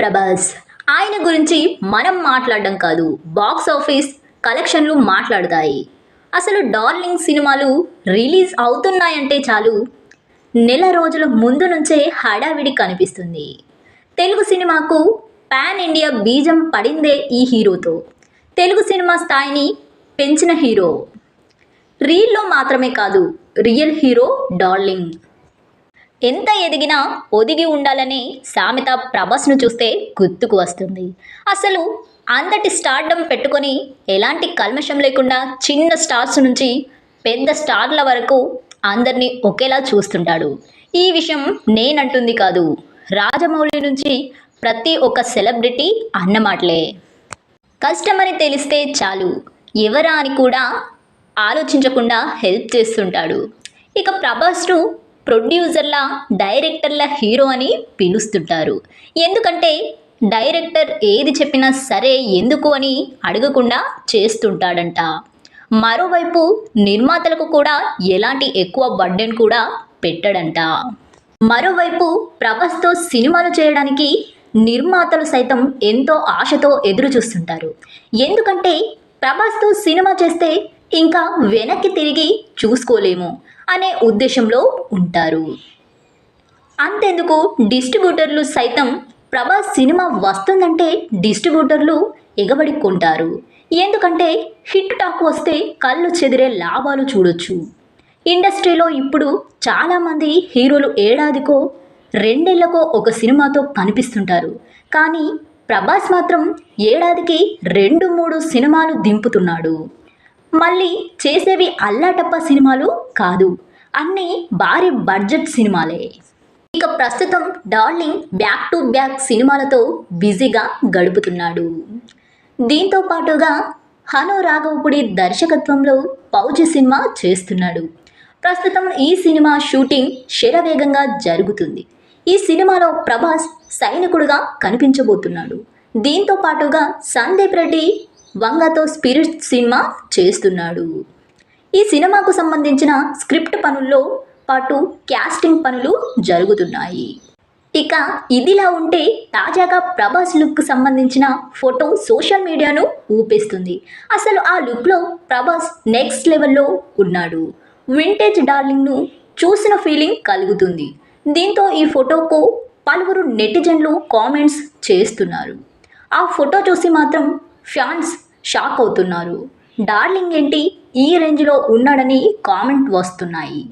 ప్రభాస్ ఆయన గురించి మనం మాట్లాడడం కాదు, బాక్స్ ఆఫీస్ కలెక్షన్లు మాట్లాడతాయి. అసలు డార్లింగ్ సినిమాలు రిలీజ్ అవుతున్నాయంటే చాలు నెల రోజుల ముందు నుంచే హడావిడి కనిపిస్తుంది. తెలుగు సినిమాకు పాన్ ఇండియా బీజం పడిందే ఈ హీరోతో. తెలుగు సినిమా స్థాయిని పెంచిన హీరో. రీల్లో మాత్రమే కాదు, రియల్ హీరో డార్లింగ్. ఎంత ఎదిగినా ఒదిగి ఉండాలనే సామెత ప్రభాస్ను చూస్తే గుర్తుకు వస్తుంది. అసలు అంతటి స్టార్డమ్ పెట్టుకొని ఎలాంటి కల్మషం లేకుండా చిన్న స్టార్స్ నుంచి పెద్ద స్టార్ల వరకు అందరినీ ఒకేలా చూస్తుంటాడు. ఈ విషయం నేనంటుంది కాదు, రాజమౌళి నుంచి ప్రతి ఒక్క సెలబ్రిటీ అన్నమాటలే. కష్టమని తెలిస్తే చాలు ఎవరా అని కూడా ఆలోచించకుండా హెల్ప్ చేస్తుంటాడు. ఇక ప్రభాస్ను ప్రొడ్యూసర్ల, డైరెక్టర్ల హీరో అని పిలుస్తుంటారు. ఎందుకంటే డైరెక్టర్ ఏది చెప్పినా సరే ఎందుకు అని అడగకుండా చేస్తుంటాడంట. మరోవైపు నిర్మాతలకు కూడా ఎలాంటి ఎక్కువ బర్డెన్ కూడా పెట్టడంట. మరోవైపు ప్రభాస్తో సినిమాలు చేయడానికి నిర్మాతలు సైతం ఎంతో ఆశతో ఎదురు చూస్తుంటారు. ఎందుకంటే ప్రభాస్తో సినిమా చేస్తే ఇంకా వెనక్కి తిరిగి చూసుకోలేము అనే ఉద్దేశంలో ఉంటారు. అంతెందుకు డిస్ట్రిబ్యూటర్లు సైతం ప్రభాస్ సినిమా వస్తుందంటే డిస్ట్రిబ్యూటర్లు ఎగబడి కొంటారు. ఎందుకంటే హిట్ టాక్ వస్తే కళ్ళు చెదిరే లాభాలు చూడొచ్చు. ఇండస్ట్రీలో ఇప్పుడు చాలామంది హీరోలు ఏడాదికో రెండేళ్లకో ఒక సినిమాతో కనిపిస్తుంటారు. కానీ ప్రభాస్ మాత్రం ఏడాదికి 2-3 సినిమాలు దింపుతున్నాడు. మళ్ళీ చేసేవి అల్లాటప్ప సినిమాలు కాదు, అన్నీ భారీ బడ్జెట్ సినిమాలే. ఇక ప్రస్తుతం డార్లింగ్ బ్యాక్ టు బ్యాక్ సినిమాలతో బిజీగా గడుపుతున్నాడు. దీంతో పాటుగా హను రాఘవపూడి దర్శకత్వంలో పౌజీ సినిమా చేస్తున్నాడు. ప్రస్తుతం ఈ సినిమా షూటింగ్ శరవేగంగా జరుగుతుంది. ఈ సినిమాలో ప్రభాస్ సైనికుడుగా కనిపించబోతున్నాడు. దీంతో పాటుగా సందీప్ రెడ్డి వంగతో స్పిరిట్ సినిమా చేస్తున్నాడు. ఈ సినిమాకు సంబంధించిన స్క్రిప్ట్ పనుల్లో పాటు క్యాస్టింగ్ పనులు జరుగుతున్నాయి. ఇక ఇదిలా ఉంటే తాజాగా ప్రభాస్ లుక్కు సంబంధించిన ఫోటో సోషల్ మీడియాను ఊపేస్తుంది. అసలు ఆ లుక్లో ప్రభాస్ నెక్స్ట్ లెవెల్లో ఉన్నాడు. వింటేజ్ డార్లింగ్ను చూసిన ఫీలింగ్ కలుగుతుంది. దీంతో ఈ ఫోటోకు పలువురు నెటిజన్లు కామెంట్స్ చేస్తున్నారు. ఆ ఫోటో చూసి మాత్రం ఫ్యాన్స్ షాక్ అవుతున్నారు. డార్లింగ్ ఏంటి ఈ రేంజ్లో ఉన్నాడని కామెంట్ వస్తున్నాయి.